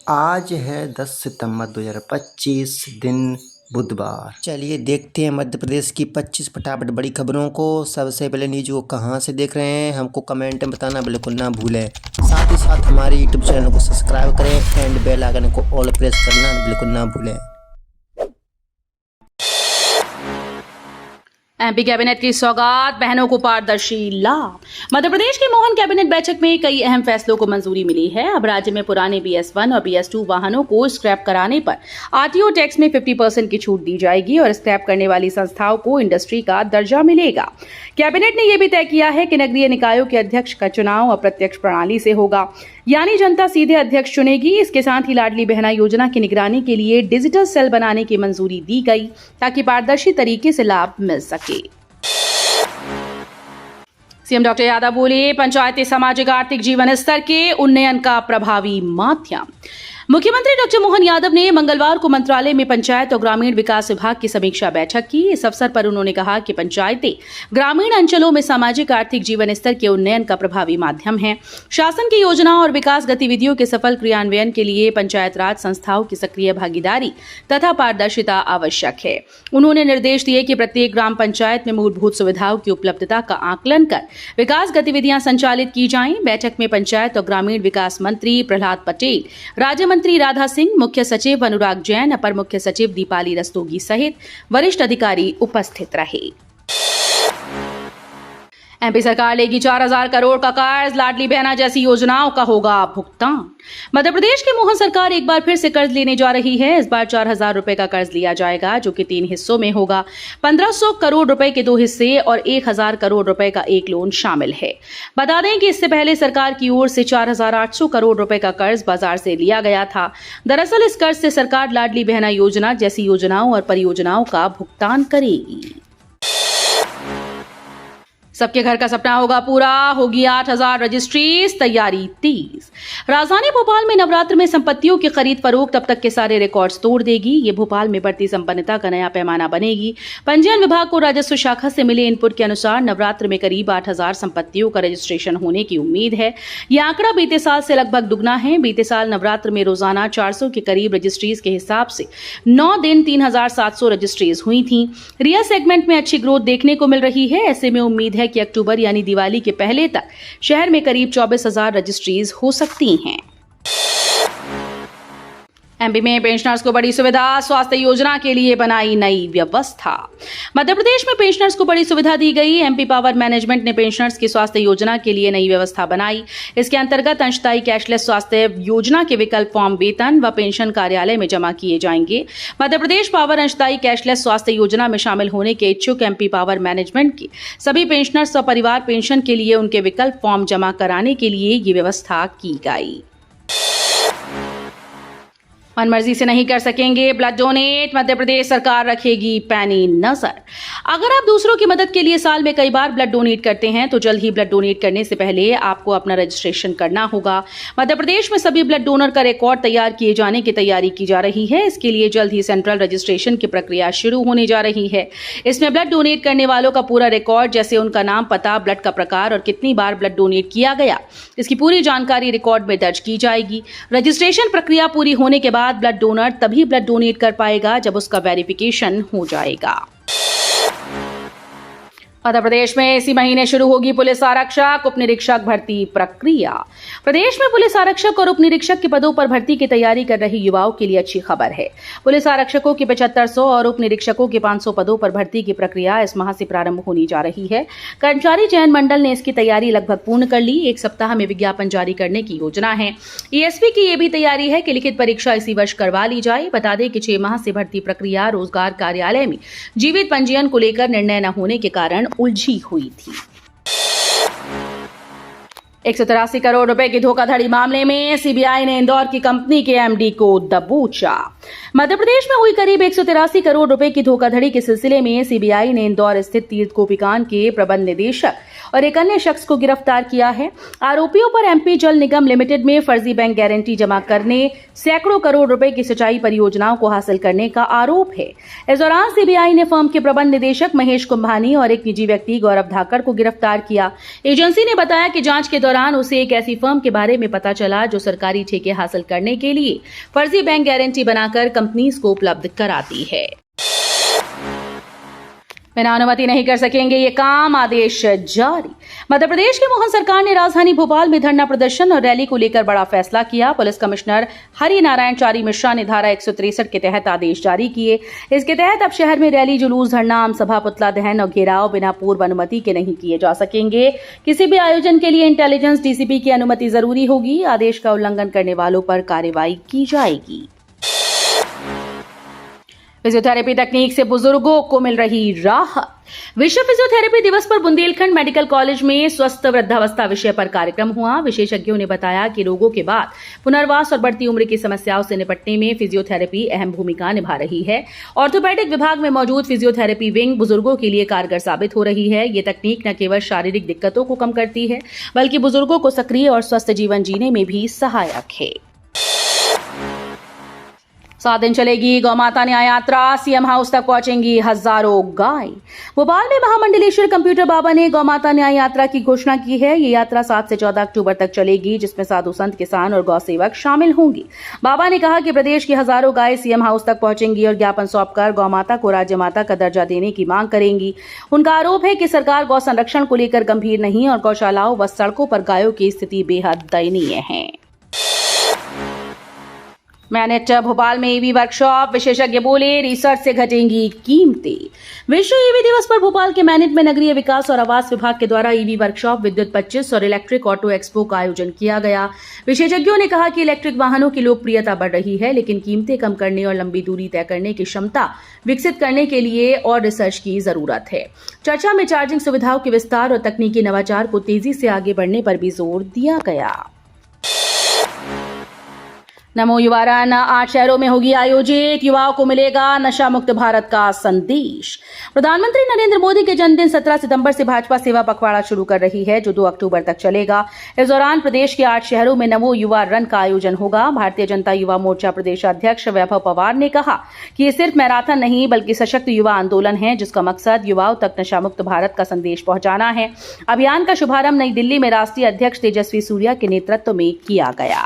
आज है 10 सितंबर 2025 दिन बुधवार। चलिए देखते हैं मध्य प्रदेश की 25 फटाफट बड़ी खबरों को। सबसे पहले न्यूज को कहां से देख रहे हैं हमको कमेंट में बताना बिल्कुल ना भूलें। साथ ही साथ हमारे यूट्यूब चैनल को सब्सक्राइब करें एंड बेल आइकन को ऑल प्रेस करना बिल्कुल ना भूलें। एमपी कैबिनेट की सौगात, बहनों को पारदर्शी लाभ। मध्य प्रदेश की मोहन कैबिनेट बैठक में कई अहम फैसलों को मंजूरी मिली है। अब राज्य में पुराने BS1 और BS2 वाहनों को स्क्रैप कराने पर RTO टैक्स में 50% की छूट दी जाएगी और स्क्रैप करने वाली संस्थाओं को इंडस्ट्री का दर्जा मिलेगा। कैबिनेट ने यह भी तय किया है कि नगरीय निकायों के अध्यक्ष का चुनाव अप्रत्यक्ष प्रणाली से होगा, यानी जनता सीधे अध्यक्ष चुनेगी। इसके साथ ही लाडली बहना योजना की निगरानी के लिए डिजिटल सेल बनाने की मंजूरी दी गई ताकि पारदर्शी तरीके से लाभ मिल सके। सीएम डॉक्टर यादव बोले, पंचायती सामाजिक आर्थिक जीवन स्तर के उन्नयन का प्रभावी माध्यम। मुख्यमंत्री डॉक्टर मोहन यादव ने मंगलवार को मंत्रालय में पंचायत और ग्रामीण विकास विभाग की समीक्षा बैठक की। इस अवसर पर उन्होंने कहा कि पंचायतें ग्रामीण अंचलों में सामाजिक आर्थिक जीवन स्तर के उन्नयन का प्रभावी माध्यम है। शासन की योजनाओं और विकास गतिविधियों के सफल क्रियान्वयन के लिए पंचायत राज संस्थाओं की सक्रिय भागीदारी तथा पारदर्शिता आवश्यक है। उन्होंने निर्देश दिए कि प्रत्येक ग्राम पंचायत में मूलभूत सुविधाओं की उपलब्धता का आकलन कर विकास गतिविधियां संचालित की जाएं। बैठक में पंचायत और ग्रामीण विकास मंत्री प्रहलाद पटेल, राज्य मंत्री राधा सिंह, मुख्य सचिव अनुराग जैन, अपर मुख्य सचिव दीपाली रस्तोगी सहित वरिष्ठ अधिकारी उपस्थित रहे। एमपी सरकार लेगी 4,000 करोड़ का कर्ज, लाडली बहना जैसी योजनाओं का होगा भुगतान। मध्य प्रदेश की मोहन सरकार एक बार फिर से कर्ज लेने जा रही है। इस बार 4,000 रुपए का कर्ज लिया जाएगा, जो कि 3 हिस्सों में होगा। 1,500 करोड़ रुपए के 2 हिस्से और 1,000 करोड़ रुपए का एक लोन शामिल है। बता दें कि इससे पहले सरकार की ओर से 4,800 करोड़ रुपए का कर्ज बाजार से लिया गया था। दरअसल इस कर्ज से सरकार लाडली बहना योजना जैसी योजनाओं और परियोजनाओं का भुगतान करेगी। सबके घर का सपना होगा पूरा, होगी 8,000 रजिस्ट्रीज, तैयारी तेज। राजधानी भोपाल में नवरात्र में संपत्तियों की खरीद फरोख्त अब तक के सारे रिकॉर्ड्स तोड़ देगी। ये भोपाल में बढ़ती संपन्नता का नया पैमाना बनेगी। पंजीयन विभाग को राजस्व शाखा से मिले इनपुट के अनुसार नवरात्र में करीब 8,000 संपत्तियों का रजिस्ट्रेशन होने की उम्मीद है। यह आंकड़ा बीते साल से लगभग दुगना है। बीते साल नवरात्र में रोजाना 400 के करीब रजिस्ट्रीज के हिसाब से 9 दिन 3,700 रजिस्ट्रीज हुई थी। रियल सेगमेंट में अच्छी ग्रोथ देखने को मिल रही है। ऐसे में उम्मीद है कि अक्टूबर यानी दिवाली के पहले तक शहर में करीब 24,000 रजिस्ट्रीज हो सकती हैं। एमपी में पेंशनर्स को बड़ी सुविधा, स्वास्थ्य योजना के लिए बनाई नई व्यवस्था। मध्य प्रदेश में पेंशनर्स को बड़ी सुविधा दी गई। एमपी पावर मैनेजमेंट ने पेंशनर्स की स्वास्थ्य योजना के लिए नई व्यवस्था बनाई। इसके अंतर्गत अंशदायी कैशलेस स्वास्थ्य योजना के विकल्प फॉर्म वेतन व पेंशन कार्यालय में जमा किए जाएंगे। मध्य प्रदेश पावर अंशदायी कैशलेस स्वास्थ्य योजना में शामिल होने के इच्छुक एमपी पावर मैनेजमेंट की सभी पेंशनर्स व परिवार पेंशन के लिए उनके विकल्प फॉर्म जमा कराने के लिए ये व्यवस्था की गई। मनमर्जी से नहीं कर सकेंगे ब्लड डोनेट, मध्य प्रदेश सरकार रखेगी पैनी नजर। अगर आप दूसरों की मदद के लिए साल में कई बार ब्लड डोनेट करते हैं तो जल्द ही ब्लड डोनेट करने से पहले आपको अपना रजिस्ट्रेशन करना होगा। मध्य प्रदेश में सभी ब्लड डोनर का रिकॉर्ड तैयार किए जाने की तैयारी की जा रही है। इसके लिए जल्द ही सेंट्रल रजिस्ट्रेशन की प्रक्रिया शुरू होने जा रही है। इसमें ब्लड डोनेट करने वालों का पूरा रिकॉर्ड, जैसे उनका नाम, पता, ब्लड का प्रकार और कितनी बार ब्लड डोनेट किया गया, इसकी पूरी जानकारी रिकॉर्ड में दर्ज की जाएगी। रजिस्ट्रेशन प्रक्रिया पूरी होने के बाद ब्लड डोनर तभी ब्लड डोनेट कर पाएगा जब उसका वेरिफिकेशन हो जाएगा। मध्य प्रदेश में इसी महीने शुरू होगी पुलिस आरक्षक उप निरीक्षक भर्ती प्रक्रिया। प्रदेश में पुलिस आरक्षक और उप निरीक्षक के पदों पर भर्ती की तैयारी कर रही युवाओं के लिए अच्छी खबर है। पुलिस आरक्षकों की 7500 और उप निरीक्षकों के 500 पदों पर भर्ती की प्रक्रिया इस माह से प्रारंभ होने जा रही है। कर्मचारी चयन मंडल ने इसकी तैयारी लगभग पूर्ण कर ली। 1 सप्ताह में विज्ञापन जारी करने की योजना है। ESP की यह भी तैयारी है कि लिखित परीक्षा इसी वर्ष करवा ली जाए। बता दें कि 6 माह से भर्ती प्रक्रिया रोजगार कार्यालय में जीवित पंजीयन को लेकर निर्णय न होने के कारण उलझी हुई थी। 183 करोड़ रुपए की धोखाधड़ी मामले में सीबीआई ने इंदौर की कंपनी के MD को दबोचा। मध्य प्रदेश में हुई करीब 183 करोड़ रुपए की धोखाधड़ी के सिलसिले में सीबीआई ने इंदौर स्थित तीर्थ गोपीकांड के प्रबंध निदेशक और एक अन्य शख्स को गिरफ्तार किया है। आरोपियों पर एमपी जल निगम लिमिटेड में फर्जी बैंक गारंटी जमा करने, सैकड़ों करोड़ रुपए की सिंचाई परियोजनाओं को हासिल करने का आरोप है। इस दौरान सीबीआई ने फर्म के प्रबंध निदेशक महेश कुंभानी और एक निजी व्यक्ति गौरव धाकड़ को गिरफ्तार किया। एजेंसी ने बताया कि जांच के दौरान उसे एक ऐसी फर्म के बारे में पता चला जो सरकारी ठेके हासिल करने के लिए फर्जी बैंक गारंटी बनाकर कंपनीज को उपलब्ध कराती है। बिना अनुमति नहीं कर सकेंगे ये काम, आदेश जारी। मध्य प्रदेश की मोहन सरकार ने राजधानी भोपाल में धरना प्रदर्शन और रैली को लेकर बड़ा फैसला किया। पुलिस कमिश्नर हरि नारायण चारी मिश्रा ने धारा 163 के तहत आदेश जारी किए। इसके तहत अब शहर में रैली, जुलूस, धरना, आम सभा, पुतला दहन और घेराव बिना पूर्व अनुमति के नहीं किए जा सकेंगे। किसी भी आयोजन के लिए इंटेलिजेंस डीसीपी की अनुमति जरूरी होगी। आदेश का उल्लंघन करने वालों पर कार्रवाई की जाएगी। फिजियोथेरेपी तकनीक से बुजुर्गों को मिल रही राहत। विश्व फिजियोथेरेपी दिवस पर बुंदेलखंड मेडिकल कॉलेज में स्वस्थ वृद्धावस्था विषय पर कार्यक्रम हुआ। विशेषज्ञों ने बताया कि रोगों के बाद पुनर्वास और बढ़ती उम्र की समस्याओं से निपटने में फिजियोथेरेपी अहम भूमिका निभा रही है। ऑर्थोपेडिक विभाग में मौजूद फिजियोथेरेपी विंग बुजुर्गों के लिए कारगर साबित हो रही है। ये तकनीक न केवल शारीरिक दिक्कतों को कम करती है, बल्कि बुजुर्गों को सक्रिय और स्वस्थ जीवन जीने में भी सहायक है। 7 दिन चलेगी गौमाता न्याय यात्रा। सीएम हाउस तक पहुंचेंगी हजारों गाय। भोपाल में महामंडलेश्वर कंप्यूटर बाबा ने गौमाता न्याय यात्रा की घोषणा की है। ये यात्रा 7 से 14 अक्टूबर तक चलेगी, जिसमें साधु संत, किसान और गौ सेवक शामिल होंगे। बाबा ने कहा कि प्रदेश की हजारों गाय सीएम हाउस तक पहुंचेंगी और ज्ञापन सौंपकर गौमाता को राज्य माता का दर्जा देने की मांग करेंगी। उनका आरोप है कि सरकार गौ संरक्षण को लेकर गंभीर नहीं और गौशालाओं व सड़कों पर गायों की स्थिति बेहद दयनीय है। मैनेट भोपाल में ईवी वर्कशॉप। विशेषज्ञ बोले, रिसर्च से घटेंगी कीमतें। विश्व ईवी दिवस पर भोपाल के मैनेट में नगरीय विकास और आवास विभाग के द्वारा ईवी वर्कशॉप, विद्युत 25 और इलेक्ट्रिक ऑटो एक्सपो का आयोजन किया गया। विशेषज्ञों ने कहा कि इलेक्ट्रिक वाहनों की लोकप्रियता बढ़ रही है, लेकिन कीमतें कम करने और लंबी दूरी तय करने की क्षमता विकसित करने के लिए और रिसर्च की जरूरत है। चर्चा में चार्जिंग सुविधाओं के विस्तार और तकनीकी नवाचार को तेजी से आगे बढ़ने पर भी जोर दिया गया। नमो युवा रन 8 शहरों में होगी आयोजित। युवाओं को मिलेगा नशा मुक्त भारत का संदेश। प्रधानमंत्री नरेंद्र मोदी के जन्मदिन 17 सितंबर से भाजपा सेवा पखवाड़ा शुरू कर रही है, जो 2 अक्टूबर तक चलेगा। इस दौरान प्रदेश के 8 शहरों में नमो युवा रन का आयोजन होगा। भारतीय जनता युवा मोर्चा प्रदेशाध्यक्ष वैभव पवार ने कहा कि ये सिर्फ मैराथन नहीं, बल्कि सशक्त युवा आंदोलन है, जिसका मकसद युवाओं तक नशा मुक्त भारत का संदेश पहुंचाना है। अभियान का शुभारंभ नई दिल्ली में राष्ट्रीय अध्यक्ष तेजस्वी सूर्या के नेतृत्व में किया गया।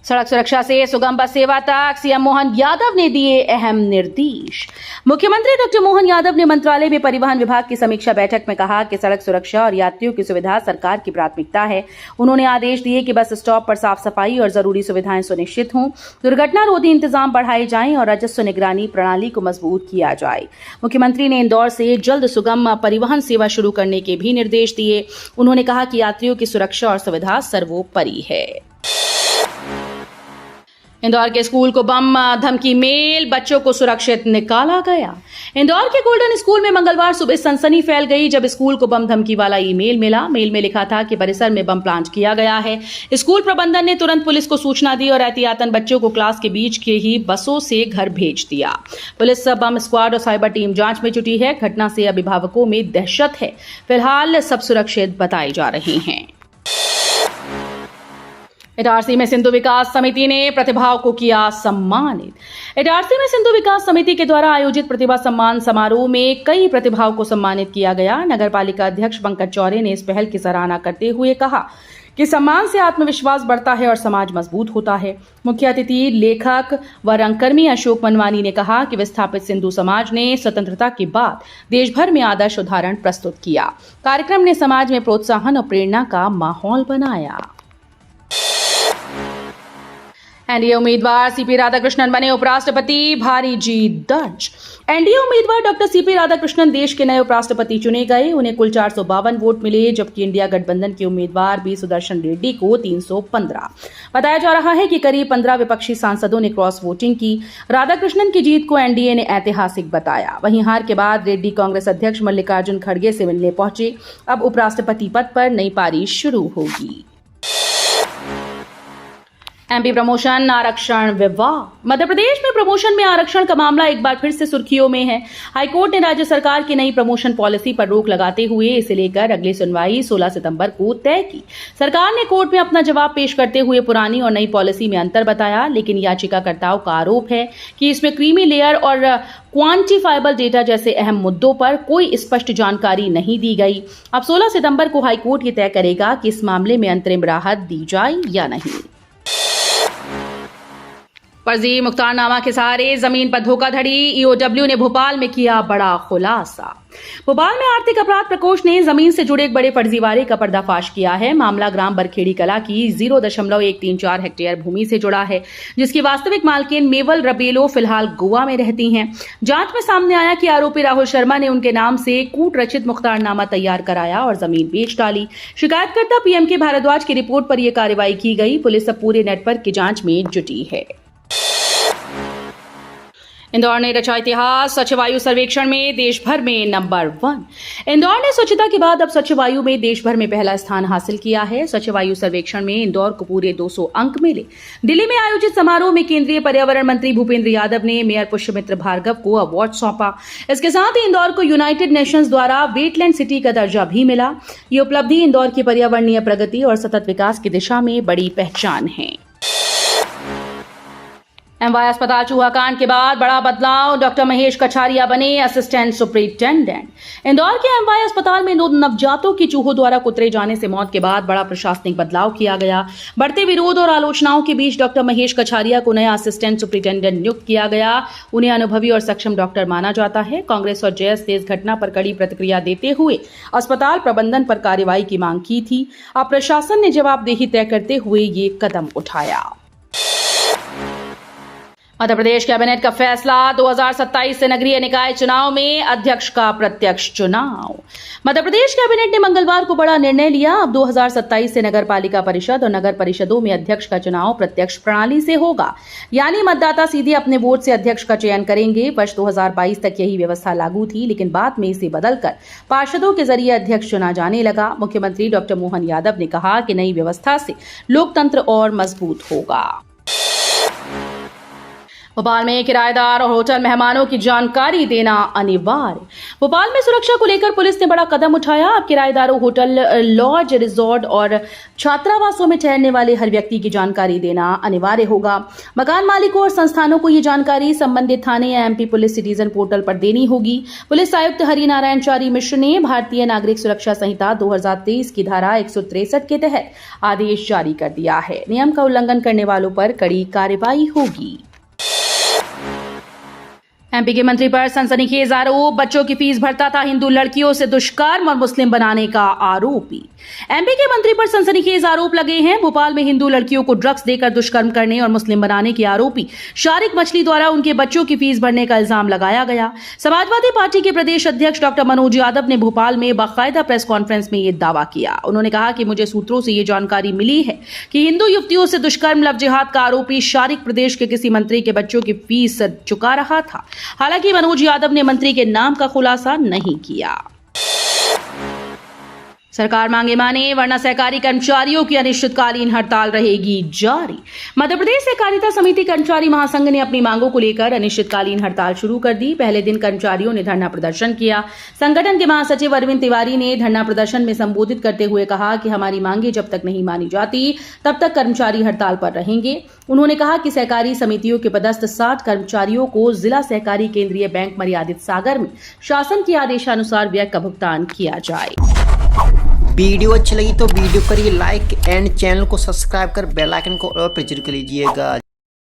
सड़क सुरक्षा से सुगम बस सेवा तक सीएम मोहन यादव ने दिए अहम निर्देश। मुख्यमंत्री डॉक्टर मोहन यादव ने मंत्रालय में परिवहन विभाग की समीक्षा बैठक में कहा कि सड़क सुरक्षा और यात्रियों की सुविधा सरकार की प्राथमिकता है। उन्होंने आदेश दिए कि बस स्टॉप पर साफ सफाई और जरूरी सुविधाएं सुनिश्चित हों, दुर्घटना रोधी इंतजाम बढ़ाए जाएं और राजस्व निगरानी प्रणाली को मजबूत किया जाए। मुख्यमंत्री ने इंदौर से जल्द सुगम परिवहन सेवा शुरू करने के भी निर्देश दिए। उन्होंने कहा कि यात्रियों की सुरक्षा और सुविधा सर्वोपरि है। इंदौर के स्कूल को बम धमकी मेल, बच्चों को सुरक्षित निकाला गया। इंदौर के गोल्डन स्कूल में मंगलवार सुबह सनसनी फैल गई जब स्कूल को बम धमकी वाला ईमेल मिला। मेल में लिखा था कि परिसर में बम प्लांट किया गया है। स्कूल प्रबंधन ने तुरंत पुलिस को सूचना दी और एहतियातन बच्चों को क्लास के बीच के ही बसों से घर भेज दिया। पुलिस, बम स्क्वाड और साइबर टीम जांच में जुटी है। घटना से अभिभावकों में दहशत है। फिलहाल सब सुरक्षित बताए जा रहे हैं। इटारसी में सिंधु विकास समिति ने प्रतिभाओं को किया सम्मानित। इटारसी में सिंधु विकास समिति के द्वारा आयोजित प्रतिभा सम्मान समारोह में कई प्रतिभाओं को सम्मानित किया गया। नगर पालिका अध्यक्ष पंकज चौरे ने इस पहल की सराहना करते हुए कहा कि सम्मान से आत्मविश्वास बढ़ता है और समाज मजबूत होता है। मुख्य अतिथि लेखक व रंगकर्मी अशोक मनवानी ने कहा कि विस्थापित सिंधु समाज ने स्वतंत्रता के बाद देश भर में आदर्श उदाहरण प्रस्तुत किया। कार्यक्रम ने समाज में प्रोत्साहन और प्रेरणा का माहौल बनाया। एनडीए उम्मीदवार सीपी राधाकृष्णन बने उपराष्ट्रपति, भारी जीत दर्ज। एनडीए उम्मीदवार डॉक्टर सीपी राधाकृष्णन देश के नए उपराष्ट्रपति चुने गए। उन्हें कुल 452 वोट मिले, जबकि इंडिया गठबंधन के उम्मीदवार बी सुदर्शन रेड्डी को 315। बताया जा रहा है कि करीब 15 विपक्षी सांसदों ने क्रॉस वोटिंग की। राधाकृष्णन की जीत को एनडीए ने ऐतिहासिक बताया। वहीं हार के बाद रेड्डी कांग्रेस अध्यक्ष मल्लिकार्जुन खड़गे से मिलने पहुंचे। अब उपराष्ट्रपति पद पर नई पारी शुरू होगी। एमपी प्रमोशन आरक्षण विवाद। मध्य प्रदेश में प्रमोशन में आरक्षण का मामला एक बार फिर से सुर्खियों में है। हाईकोर्ट ने राज्य सरकार की नई प्रमोशन पॉलिसी पर रोक लगाते हुए इसे लेकर अगली सुनवाई 16 सितंबर को तय की। सरकार ने कोर्ट में अपना जवाब पेश करते हुए पुरानी और नई पॉलिसी में अंतर बताया, लेकिन याचिकाकर्ताओं का आरोप है कि इसमें क्रीमी लेयर और क्वांटिफाइबल डेटा जैसे अहम मुद्दों पर कोई स्पष्ट जानकारी नहीं दी गई। अब 16 सितंबर को हाईकोर्ट ये तय करेगा कि इस मामले में अंतरिम राहत दी जाए या नहीं। फर्जी मुख्तारनामा के सहारे जमीन पर धोखाधड़ी, ईओडब्ल्यू ने भोपाल में किया बड़ा खुलासा। भोपाल में आर्थिक अपराध प्रकोष्ठ ने जमीन से जुड़े एक बड़े फर्जीवाड़े का पर्दाफाश किया है। मामला ग्राम बरखेड़ी कला की 0.134 हेक्टेयर भूमि से जुड़ा है, जिसकी वास्तविक मालकिन मेवल रबेलो फिलहाल गोवा में रहती हैं। जांच में सामने आया कि आरोपी राहुल शर्मा ने उनके नाम से कूट रचित मुख्तारनामा तैयार कराया और जमीन बेच डाली। शिकायतकर्ता पीएमके भारद्वाज की रिपोर्ट पर यह कार्रवाई की गई। पुलिस अब पूरे नेटवर्क की जांच में जुटी है। इंदौर ने रचा इतिहास, स्वच्छ वायु सर्वेक्षण में देश भर में नंबर 1। इंदौर ने स्वच्छता के बाद अब स्वच्छ वायु में देश भर में पहला स्थान हासिल किया है। स्वच्छ वायु सर्वेक्षण में इंदौर को पूरे 200 अंक मिले। दिल्ली में आयोजित समारोह में केंद्रीय पर्यावरण मंत्री भूपेंद्र यादव ने मेयर पुष्यमित्र भार्गव को अवार्ड सौंपा। इसके साथ ही इंदौर को यूनाइटेड नेशंस द्वारा वेटलैंड सिटी का दर्जा भी मिला। ये उपलब्धि इंदौर की पर्यावरणीय प्रगति और सतत विकास की दिशा में बड़ी पहचान है। एमवाय अस्पताल चूहा कांड के बाद बड़ा बदलाव, डॉक्टर महेश कछारिया बने असिस्टेंट सुपरिंटेंडेंट। इंदौर के एमवाय अस्पताल में नवजातों की चूहों द्वारा कुतरे जाने से मौत के बाद बड़ा प्रशासनिक बदलाव किया गया। बढ़ते विरोध और आलोचनाओं के बीच डॉक्टर महेश कछारिया को नया असिस्टेंट सुपरिंटेंडेंट नियुक्त किया गया। उन्हें अनुभवी और सक्षम डॉक्टर माना जाता है। कांग्रेस और जेएस ने इस घटना पर कड़ी प्रतिक्रिया देते हुए अस्पताल प्रबंधन पर कार्रवाई की मांग की थी। अब प्रशासन ने जवाबदेही तय करते हुए ये कदम उठाया। मध्य प्रदेश कैबिनेट का फैसला, 2027 से नगरीय निकाय चुनाव में अध्यक्ष का प्रत्यक्ष चुनाव। मध्य प्रदेश कैबिनेट ने मंगलवार को बड़ा निर्णय लिया। अब 2027 से नगर पालिका परिषद और नगर परिषदों में अध्यक्ष का चुनाव प्रत्यक्ष प्रणाली से होगा, यानी मतदाता सीधे अपने वोट से अध्यक्ष का चयन करेंगे। वर्ष 2022 तक यही व्यवस्था लागू थी, लेकिन बाद में इसे बदलकर पार्षदों के जरिए अध्यक्ष चुना जाने लगा। मुख्यमंत्री डॉक्टर मोहन यादव ने कहा कि नई व्यवस्था से लोकतंत्र और मजबूत होगा। भोपाल में किराएदार और होटल मेहमानों की जानकारी देना अनिवार्य। भोपाल में सुरक्षा को लेकर पुलिस ने बड़ा कदम उठाया। अब किराएदारों, होटल, लॉज, रिजॉर्ट और छात्रावासों में ठहरने वाले हर व्यक्ति की जानकारी देना अनिवार्य होगा। मकान मालिकों और संस्थानों को ये जानकारी संबंधित थाने या एमपी पुलिस सिटीजन पोर्टल पर देनी होगी। पुलिस आयुक्त हरिनारायण चारी मिश्र ने भारतीय नागरिक सुरक्षा संहिता 2023 की धारा 163 के तहत आदेश जारी कर दिया है। नियम का उल्लंघन करने वालों पर कड़ी कार्रवाई होगी। एमपी के मंत्री पर सनसनीखेज आरोप, बच्चों की फीस भरता था हिंदू लड़कियों से दुष्कर्म और मुस्लिम बनाने का आरोपी। एमपी के मंत्री पर सनसनीखेज आरोप लगे हैं। भोपाल में हिंदू लड़कियों को ड्रग्स देकर दुष्कर्म करने और मुस्लिम बनाने के आरोपी शारिक मछली द्वारा उनके बच्चों की फीस भरने का इल्जाम लगाया गया। समाजवादी पार्टी के प्रदेश अध्यक्ष डॉक्टर मनोज यादव ने भोपाल में बाकायदा प्रेस कॉन्फ्रेंस में यह दावा किया। उन्होंने कहा कि मुझे सूत्रों से यह जानकारी मिली है कि हिंदू युवतियों से दुष्कर्म, लव जिहाद का आरोपी शारिक प्रदेश के किसी मंत्री के बच्चों की फीस चुका रहा था। हालांकि मनोज यादव ने मंत्री के नाम का खुलासा नहीं किया। सरकार मांगे माने, वरना सहकारी कर्मचारियों की अनिश्चितकालीन हड़ताल रहेगी जारी। मध्य प्रदेश सहकारिता समिति कर्मचारी महासंघ ने अपनी मांगों को लेकर अनिश्चितकालीन हड़ताल शुरू कर दी। पहले दिन कर्मचारियों ने धरना प्रदर्शन किया। संगठन के महासचिव अरविंद तिवारी ने धरना प्रदर्शन में संबोधित करते हुए कहा कि हमारी मांगे जब तक नहीं मानी जाती तब तक कर्मचारी हड़ताल पर रहेंगे। उन्होंने कहा कि सहकारी समितियों के पदस्थ 60 कर्मचारियों को जिला सहकारी केंद्रीय बैंक मर्यादित सागर में शासन के आदेशानुसार व्यय का भुगतान किया जाए। वीडियो अच्छी लगी तो वीडियो करिए लाइक एंड चैनल को सब्सक्राइब कर बेल आइकन को और प्रेस कर लीजिएगा।